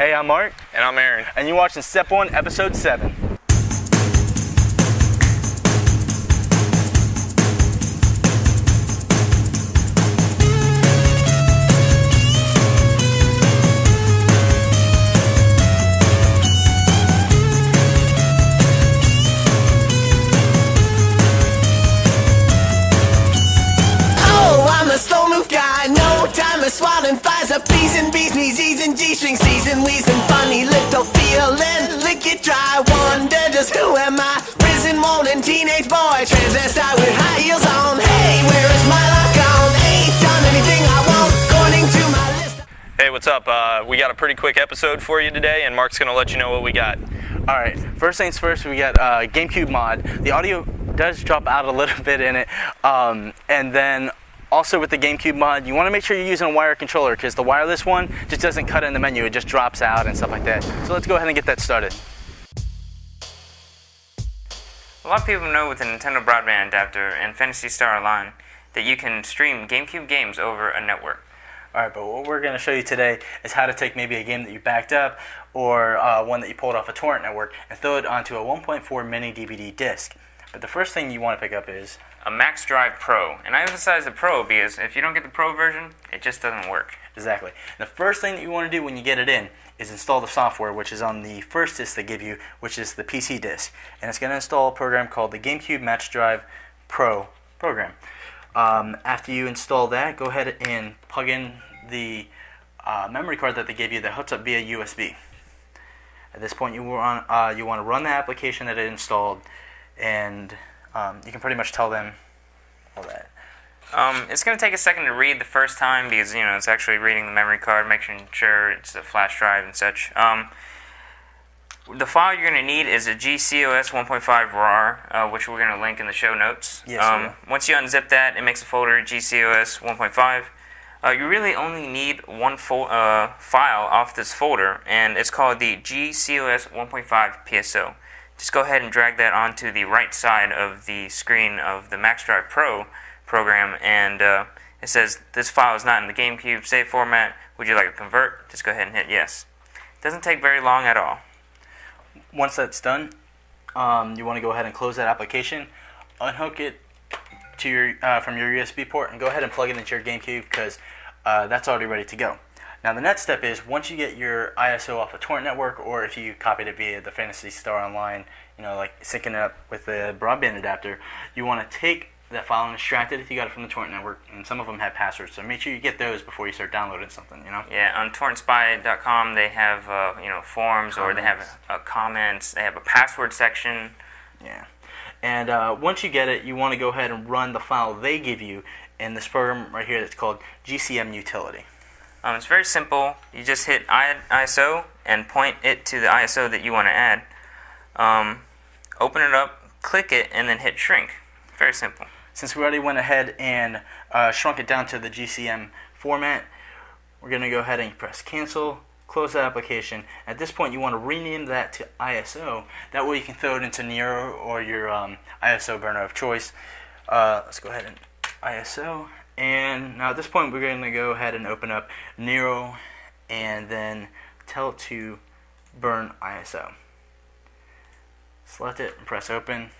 Hey, I'm Mark. And I'm Aaron. And you're watching Step 1, Episode 7. Swallowing flies up, bees and bees, knees, E's and G-strings, C's and We's and funny little feeling. Lick it dry, wonder just who am I? Prison moaning teenage boy, transvestite with high heels on. Hey, where is my life gone? Ain't done anything I want, according to my list. Hey, what's up? We got a pretty quick episode for you today, and Mark's gonna let you know what we got. Alright, first things first, we got GameCube mod. The audio does drop out a little bit in it, and then also with the GameCube mod, you want to make sure you're using a wire controller because the wireless one just doesn't cut in the menu, it just drops out and stuff like that. So let's go ahead and get that started. A lot of people know with the Nintendo broadband adapter and Phantasy Star Online that you can stream GameCube games over a network. Alright, but what we're going to show you today is how to take maybe a game that you backed up or one that you pulled off a torrent network and throw it onto a 1.4 mini DVD disc. But the first thing you want to pick up is a Max Drive Pro. And I emphasize the Pro because if you don't get the Pro version, it just doesn't work. Exactly. The first thing that you want to do when you get it in is install the software, which is on the first disc they give you, which is the PC disc. And it's going to install a program called the GameCube Max Drive Pro program. After you install that, go ahead and plug in the memory card that they gave you that hooks up via USB. At this point, you want to run the application that it installed, and you can pretty much tell them all that. It's going to take a second to read the first time because, it's actually reading the memory card, making sure it's a flash drive and such. The file you're going to need is a GCOS 1.5 RAR, which we're going to link in the show notes. Yes, once you unzip that, it makes a folder, GCOS 1.5. You really only need one file off this folder, and it's called the GCOS 1.5 PSO. Just go ahead and drag that onto the right side of the screen of the Max Drive Pro program, and it says, this file is not in the GameCube save format. Would you like to convert? Just go ahead and hit yes. It doesn't take very long at all. Once that's done, you want to go ahead and close that application, unhook it to your from your USB port, and go ahead and plug it into your GameCube because that's already ready to go. Now the next step is, once you get your ISO off a torrent network, or if you copied it via the Phantasy Star Online, like syncing it up with the broadband adapter, you want to take that file and extract it if you got it from the torrent network, and some of them have passwords, so make sure you get those before you start downloading something, Yeah, on torrentspy.com they have, forums, or they have comments, they have a password section. Yeah. And once you get it, you want to go ahead and run the file they give you in this program right here that's called GCM Utility. It's very simple. You just hit ISO and point it to the ISO that you want to add. Open it up, click it, and then hit shrink. Very simple. Since we already went ahead and shrunk it down to the GCM format, we're going to go ahead and press cancel, close the application. At this point, you want to rename that to ISO. That way you can throw it into Nero or your ISO burner of choice. Let's go ahead and ISO. And now at this point, we're going to go ahead and open up Nero and then tell it to burn ISO. Select it and press open.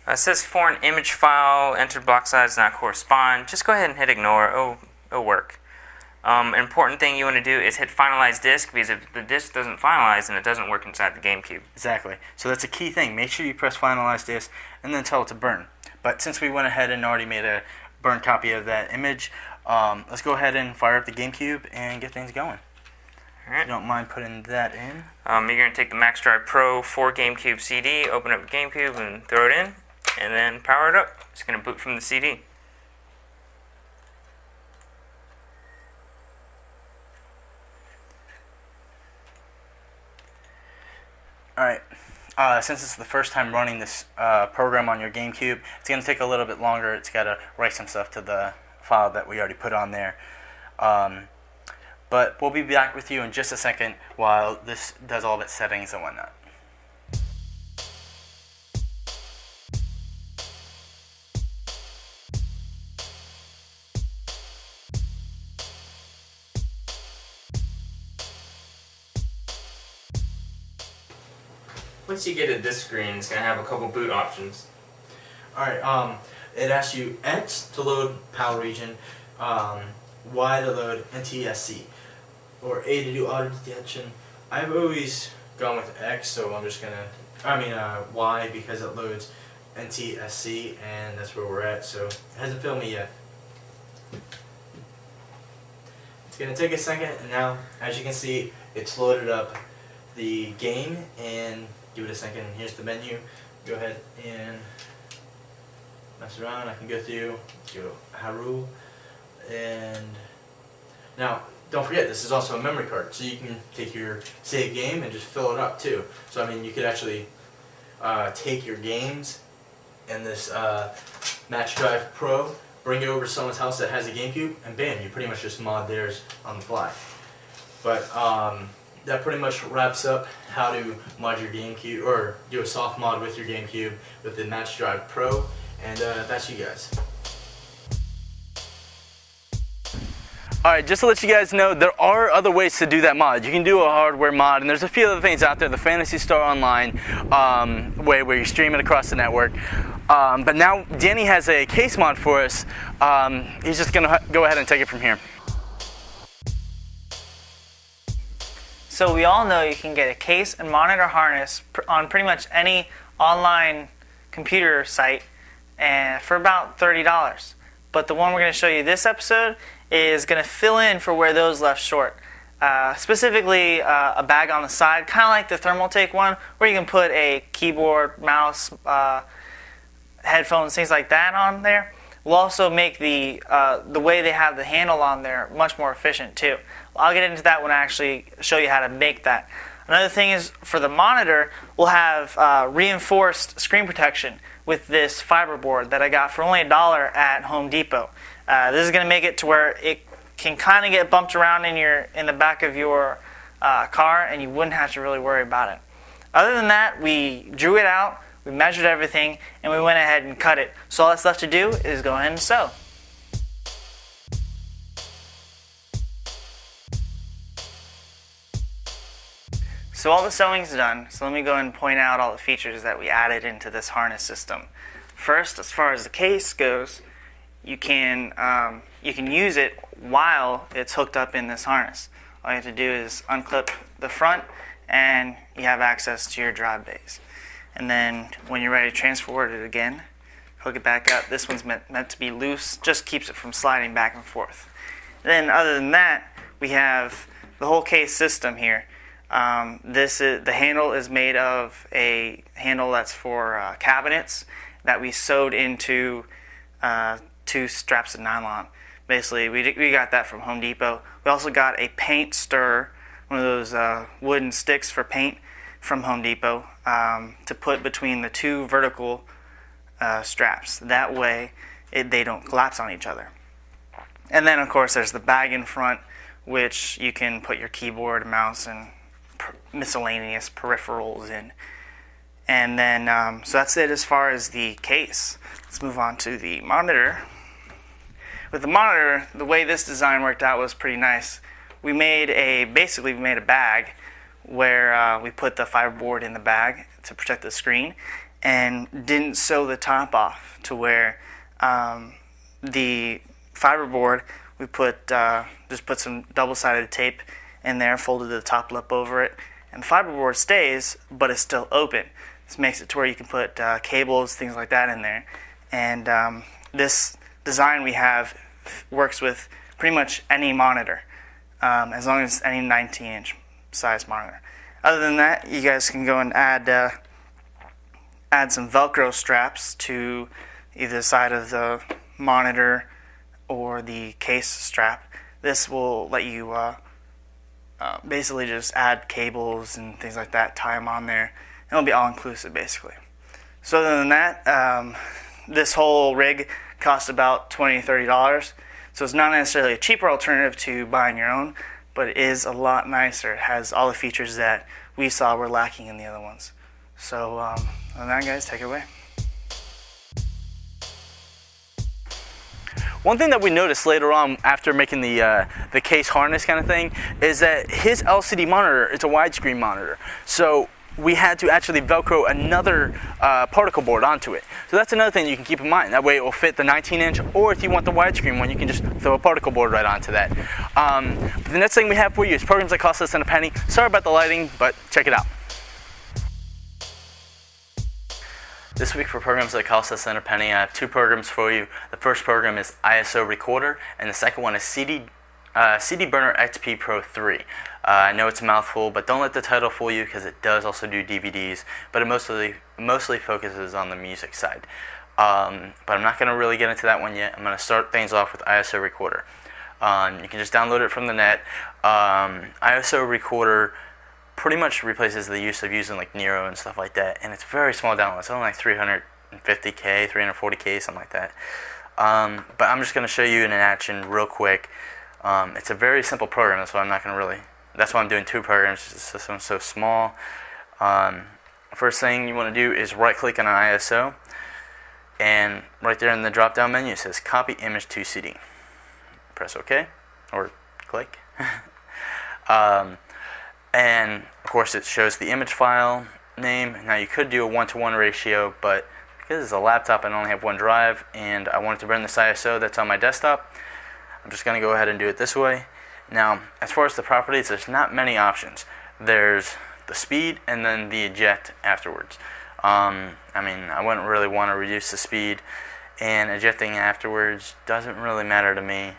It says foreign image file, entered block size does not correspond. Just go ahead and hit ignore. It'll work. An important thing you want to do is hit finalize disk, because if the disk doesn't finalize, then it doesn't work inside the GameCube. Exactly. So that's a key thing. Make sure you press finalize disk and then tell it to burn. But since we went ahead and already made a burn copy of that image, let's go ahead and fire up the GameCube and get things going. Alright. If you don't mind putting that in. You're going to take the Max Drive Pro 4 GameCube CD, open up the GameCube and throw it in, and then power it up. It's going to boot from the CD. Alright, since it's the first time running this program on your GameCube, it's going to take a little bit longer. It's got to write some stuff to the file that we already put on there. But we'll be back with you in just a second while this does all of its settings and whatnot. Once you get it this screen, it's going to have a couple boot options. Alright, it asks you X to load PAL region, Y to load NTSC, or A to do auto detection. I've always gone with X, so I'm just gonna, Y, because it loads NTSC, and that's where we're at, so it hasn't failed me yet. It's gonna take a second, and now, as you can see, it's loaded up the game, and give it a second. Here's the menu. Go ahead and mess around. I can go through, go Haru, and now don't forget this is also a memory card, so you can take your save game and just fill it up too. So I mean, you could actually take your games and this Match Drive Pro, bring it over to someone's house that has a GameCube, and bam, you pretty much just mod theirs on the fly. But that pretty much wraps up how to mod your GameCube, or do a soft mod with your GameCube with the Match Drive Pro, and that's you guys. Alright, just to let you guys know, there are other ways to do that mod. You can do a hardware mod, and there's a few other things out there. The Phantasy Star Online, where you stream it across the network. But now Danny has a case mod for us. He's just going to go ahead and take it from here. So we all know you can get a case and monitor harness on pretty much any online computer site and for about $30. But the one we're going to show you this episode is going to fill in for where those left short. Specifically a bag on the side, kind of like the Thermaltake one, where you can put a keyboard, mouse, headphones, things like that on there. We'll also make the way they have the handle on there much more efficient too. I'll get into that when I actually show you how to make that. Another thing is, for the monitor, we'll have reinforced screen protection with this fiber board that I got for only $1 at Home Depot. This is going to make it to where it can kind of get bumped around in the back of your car, and you wouldn't have to really worry about it. Other than that, we drew it out, we measured everything, and we went ahead and cut it. So all that's left to do is go ahead and sew. So all the sewing's done, so let me go ahead and point out all the features that we added into this harness system. First, as far as the case goes, you can use it while it's hooked up in this harness. All you have to do is unclip the front, and you have access to your drive bays. And then when you're ready to transport it again, hook it back up. This one's meant to be loose, just keeps it from sliding back and forth. Then other than that, we have the whole case system here. The handle is made of a handle that's for cabinets that we sewed into 2 straps of nylon. Basically, we got that from Home Depot. We also got a paint stirrer, one of those wooden sticks for paint from Home Depot, to put between the 2 vertical straps. That way, they don't collapse on each other. And then, of course, there's the bag in front, which you can put your keyboard, mouse, and miscellaneous peripherals in. And then, so that's it as far as the case. Let's move on to the monitor. With the monitor, the way this design worked out was pretty nice. We made a bag where we put the fiberboard in the bag to protect the screen, and didn't sew the top off, to where the fiberboard, we just put some double-sided tape in there, folded the top lip over it, and the fiberboard stays, but it's still open. This makes it to where you can put cables, things like that in there. And this design we have works with pretty much any monitor, as long as any 19-inch size monitor. Other than that, you guys can go and add some Velcro straps to either side of the monitor or the case strap. This will let you basically just add cables and things like that, tie them on there, and it'll be all-inclusive basically. So other than that, this whole rig costs about $20-30, so it's not necessarily a cheaper alternative to buying your own, but it is a lot nicer. It has all the features that we saw were lacking in the other ones. So other than that, guys, take it away. One thing that we noticed later on after making the case harness kind of thing is that his LCD monitor is a widescreen monitor. So we had to actually Velcro another particle board onto it. So that's another thing you can keep in mind. That way it will fit the 19-inch, or if you want the widescreen one, you can just throw a particle board right onto that. But the next thing we have for you is programs that cost less than a penny. Sorry about the lighting, but check it out. This week for programs that cost less than a penny, I have two programs for you. The first program is ISO Recorder, and the second one is CD Burner XP Pro 3. I know it's a mouthful, but don't let the title fool you, because it does also do DVDs, but it mostly focuses on the music side. But I'm not going to really get into that one yet. I'm going to start things off with ISO Recorder. You can just download it from the net. ISO Recorder pretty much replaces the use of using like Nero and stuff like that, and it's very small download. It's only like 350K, 340K, something like that. But I'm just going to show you in action real quick. It's a very simple program, that's why I'm doing two programs. The system's so small. First thing you want to do is right click on an ISO, and right there in the drop down menu it says copy image to CD. Press OK, or click. And of course it shows the image file name. Now you could do a 1-to-1 ratio, but because it's a laptop and I only have one drive and I wanted to burn this ISO that's on my desktop, I'm just going to go ahead and do it this way. Now as far as the properties, there's not many options. There's the speed and then the eject afterwards. I mean, I wouldn't really want to reduce the speed, and ejecting afterwards doesn't really matter to me.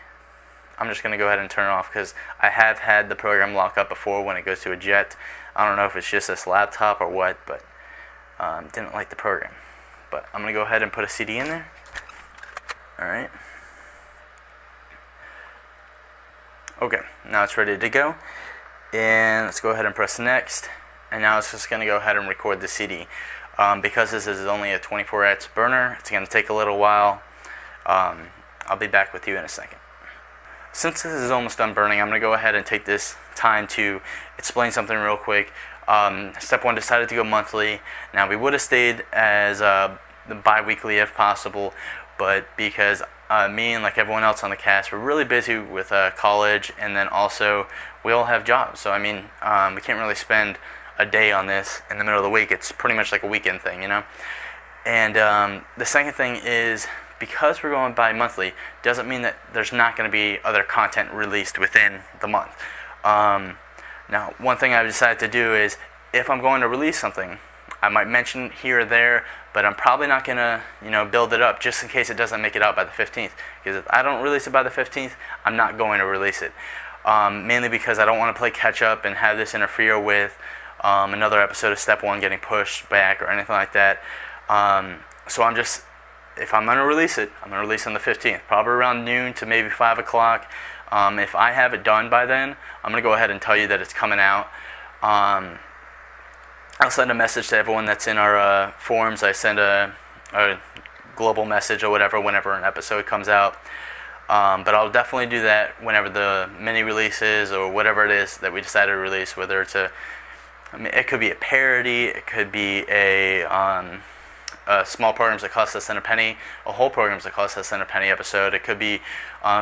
I'm just going to go ahead and turn it off because I have had the program lock up before when it goes to eject. I don't know if it's just this laptop or what, but didn't like the program. But I'm going to go ahead and put a CD in there. Alright. Okay, now it's ready to go. And let's go ahead and press next. And now it's just going to go ahead and record the CD. Because this is only a 24H burner, it's going to take a little while. I'll be back with you in a second. Since this is almost done burning, I'm going to go ahead and take this time to explain something real quick. Step 1 decided to go monthly. Now we would have stayed as bi-weekly if possible, but because me and like everyone else on the cast, we're really busy with college, and then also we all have jobs. So I mean, we can't really spend a day on this in the middle of the week. It's pretty much like a weekend thing, you know. And the second thing is, because we're going bi-monthly, doesn't mean that there's not going to be other content released within the month. Now, one thing I've decided to do is, if I'm going to release something, I might mention it here or there, but I'm probably not going to, build it up just in case it doesn't make it out by the 15th. Because if I don't release it by the 15th, I'm not going to release it. Mainly because I don't want to play catch up and have this interfere with another episode of Step 1 getting pushed back or anything like that. So if I'm going to release it, I'm going to release it on the 15th, probably around noon to maybe 5 o'clock. If I have it done by then, I'm going to go ahead and tell you that it's coming out. I'll send a message to everyone that's in our forums. I send a global message or whatever whenever an episode comes out. But I'll definitely do that whenever the mini releases or whatever it is that we decided to release, whether it's it could be a parody, it could be a small programs that cost less than a penny, a whole programs that cost less than a penny episode. It could be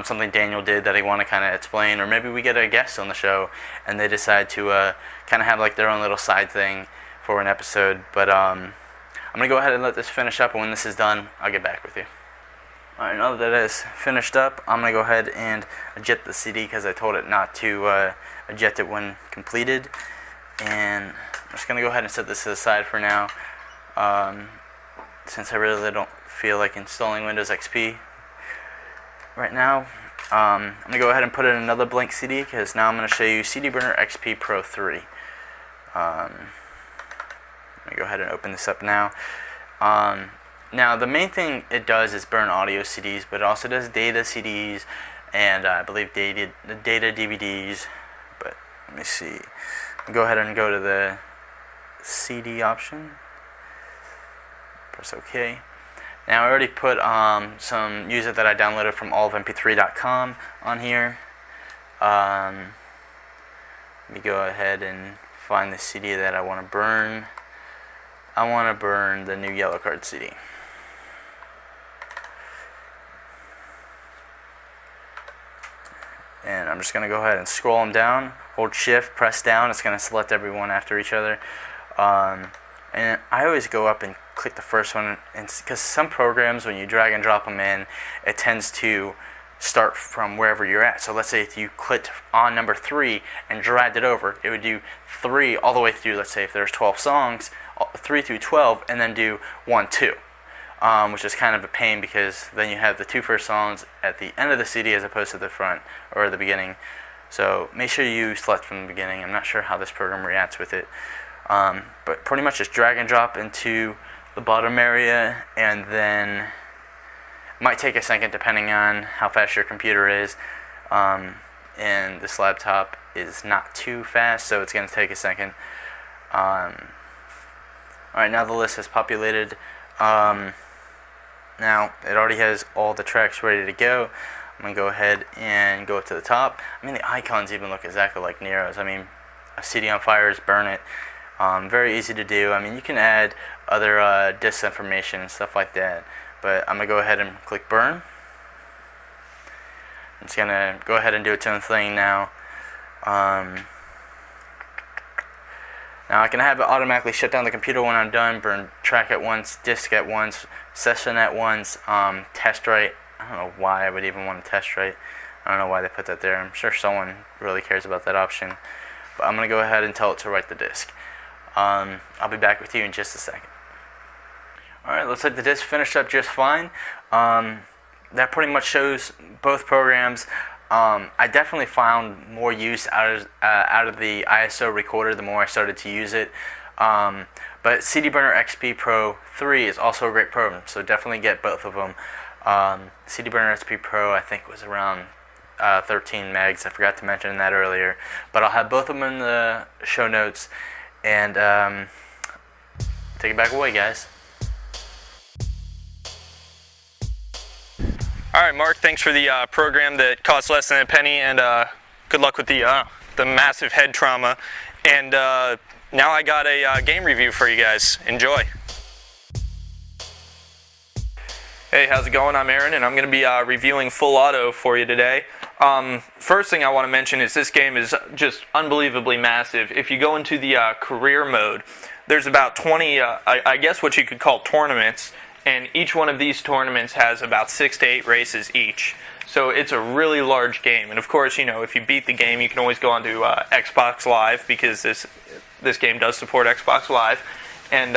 something Daniel did that he want to kind of explain, or maybe we get a guest on the show and they decide to kind of have like their own little side thing for an episode. But I'm going to go ahead and let this finish up, and when this is done, I'll get back with you. Alright, now that it's finished up, I'm going to go ahead and eject the CD because I told it not to eject it when completed. And I'm just going to go ahead and set this to the side for now. Since I really don't feel like installing Windows XP right now, I'm going to go ahead and put in another blank CD because now I'm going to show you CD Burner XP Pro 3. Let me go ahead and open this up now. Now the main thing it does is burn audio CDs, but it also does data CDs and I believe data DVDs. But let me see. Go ahead and go to the CD option. Press OK. Now I already put some music that I downloaded from allofmp3.com on here. Let me go ahead and find the CD that I want to burn. I want to burn the new Yellow Card CD. And I'm just going to go ahead and scroll them down. Hold shift, press down. It's going to select everyone after each other. And I always go up and click the first one, and because some programs, when you drag and drop them in, it tends to start from wherever you're at. So let's say if you clicked on number 3 and dragged it over, it would do 3 all the way through. Let's say if there's 12 songs, 3 through 12, and then do 1, 2, which is kind of a pain because then you have the 2 first songs at the end of the CD as opposed to the front or the beginning. So make sure you select from the beginning. I'm not sure how this program reacts with it, but pretty much just drag and drop into the bottom area, and then it might take a second depending on how fast your computer is. And this laptop is not too fast, so it's going to take a second. Alright, now the list has populated. Now it already has all the tracks ready to go. I'm going to go ahead and go up to the top. I mean, the icons even look exactly like Nero's. I mean, a CD on fire is burn it. Very easy to do. I mean, you can add other disk information and stuff like that. But I'm going to go ahead and click burn. It's going to go ahead and do its own thing now. Now I can have it automatically shut down the computer when I'm done, burn track at once, disk at once, session at once, test write. I don't know why I would even want to test write. I don't know why they put that there. I'm sure someone really cares about that option. But I'm going to go ahead and tell it to write the disk. I'll be back with you in just a second. Alright, looks like the disk finished up just fine. That pretty much shows both programs. I definitely found more use out of the ISO recorder the more I started to use it. But CD Burner XP Pro 3 is also a great program, so definitely get both of them. CD Burner XP Pro I think was around 13 megs. I forgot to mention that earlier. But I'll have both of them in the show notes. And take it back away, guys. All right, Mark, thanks for the program that costs less than a penny, and good luck with the massive head trauma. And now I got a game review for you guys. Enjoy. Hey, how's it going? I'm Aaron, and I'm going to be reviewing Full Auto for you today. First thing I want to mention is this game is just unbelievably massive. If you go into the career mode, there's about 20, I guess what you could call tournaments, and each one of these tournaments has about 6 to 8 races each. So it's a really large game. And of course, you know, if you beat the game, you can always go onto Xbox Live, because this game does support Xbox Live, and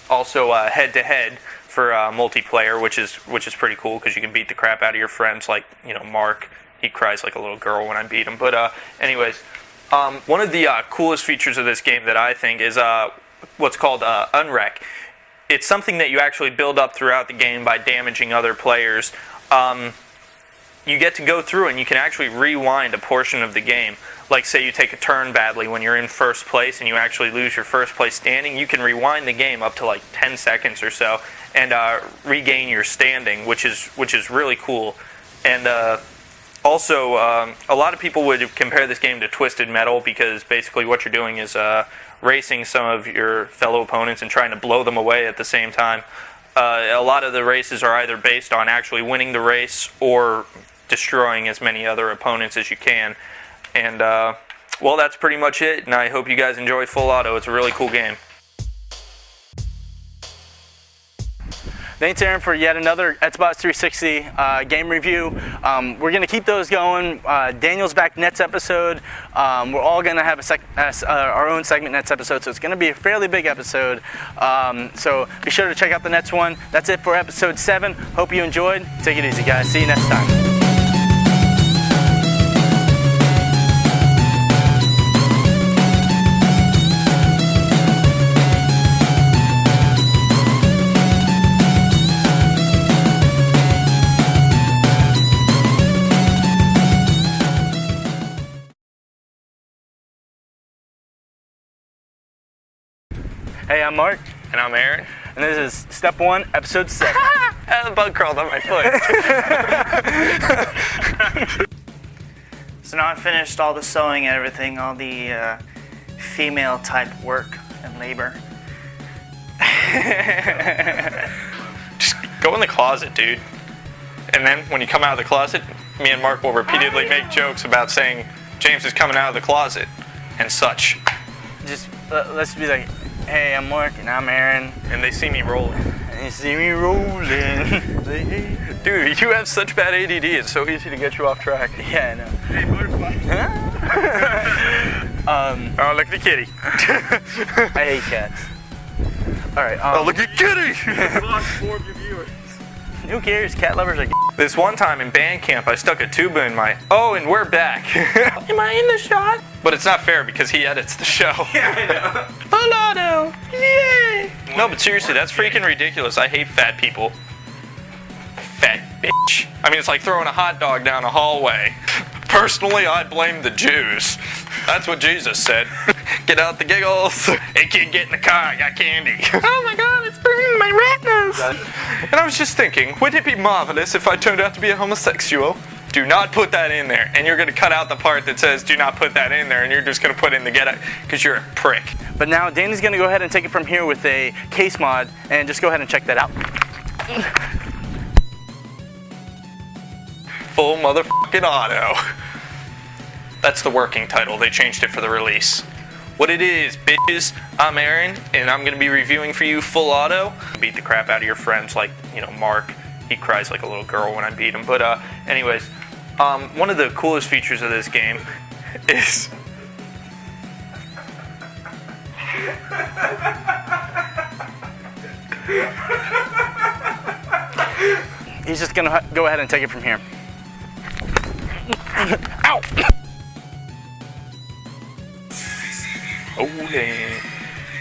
also head-to-head for multiplayer, which is pretty cool, because you can beat the crap out of your friends, like, you know, Mark. He cries like a little girl when I beat him. But anyways, one of the coolest features of this game that I think is what's called Unwreck. It's something that you actually build up throughout the game by damaging other players. You get to go through and you can actually rewind a portion of the game. Like, say you take a turn badly when you're in first place and you actually lose your first place standing, you can rewind the game up to like 10 seconds or so and regain your standing, which is really cool. And also, a lot of people would compare this game to Twisted Metal, because basically what you're doing is racing some of your fellow opponents and trying to blow them away at the same time. A lot of the races are either based on actually winning the race or destroying as many other opponents as you can. And, well, that's pretty much it, and I hope you guys enjoy Full Auto. It's a really cool game. Thanks, Aaron, for yet another Xbox 360 game review. We're going to keep those going. Daniel's back next episode. We're all going to have our own segment next episode, so it's going to be a fairly big episode. So be sure to check out the next one. That's it for episode 7. Hope you enjoyed. Take it easy, guys. See you next time. Hey, I'm Mark. And I'm Aaron. And this is Step 1, Episode 7. The bug crawled on my foot. So now I've finished all the sewing and everything, all the female type work and labor. Just go in the closet, dude. And then when you come out of the closet, me and Mark will repeatedly make jokes about saying James is coming out of the closet and such. Just let's be like, Hey, I'm Mark, and I'm Aaron. And they see me rolling. And you see me rolling. Dude, you have such bad ADD. It's so easy to get you off track. Yeah, I know. Hey, butterfly. Oh, look at the kitty. I hate cats. Alright, Oh, look at kitty. Who cares? Cat lovers are This one time in band camp, I stuck a tuba in my... Oh, and we're back. Am I in the shot? But it's not fair because he edits the show. Yeah, I know. Hello. Yay. No, but seriously, that's freaking ridiculous. I hate fat people. Fat bitch. I mean, it's like throwing a hot dog down a hallway. Personally, I blame the Jews. That's what Jesus said. Get out the giggles. Hey kid, get in the car, I got candy. Oh my god, it's burning my retinas. And I was just thinking, wouldn't it be marvelous if I turned out to be a homosexual? Do not put that in there. And you're going to cut out the part that says do not put that in there, and you're just going to put in the get out because you're a prick. But now Danny's going to go ahead and take it from here with a case mod, and just go ahead and check that out. Full motherfucking auto. That's the working title. They changed it for the release. What it is, bitches, I'm Aaron, and I'm going to be reviewing for you full auto. Beat the crap out of your friends like, you know, Mark. He cries like a little girl when I beat him. But anyways, one of the coolest features of this game is... He's just going to go ahead and take it from here. Ow! Oh, they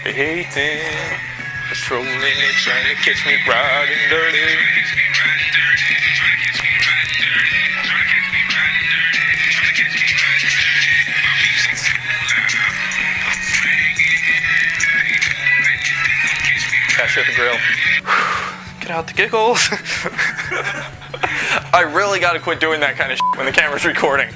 hating, patrolling, trying to catch me riding dirty. Cash at the grill. Get out the giggles. I really gotta quit doing that kind of shit when the camera's recording.